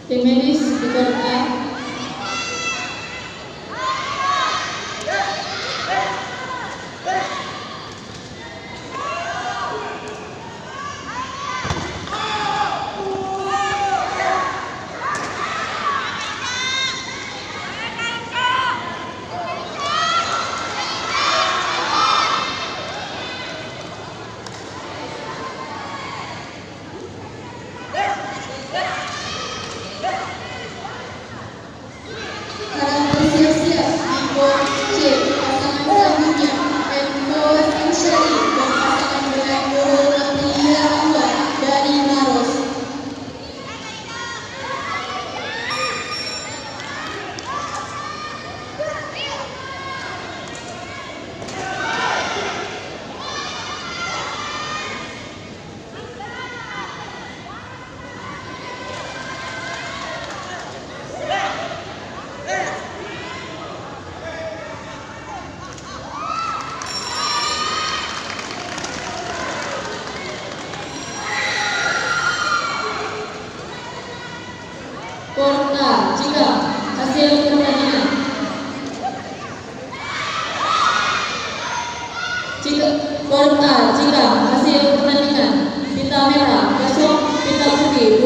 Tim medis di kotak A. Harap bersiap-siap di bor C pasangan selanjutnya Enzo Insyari berpasangan dengan Nurul Aprilia Rahwa dari Maros. Porta jika hasil pertandingan Porta jika hasil pertandingan pita merah 0, pita putih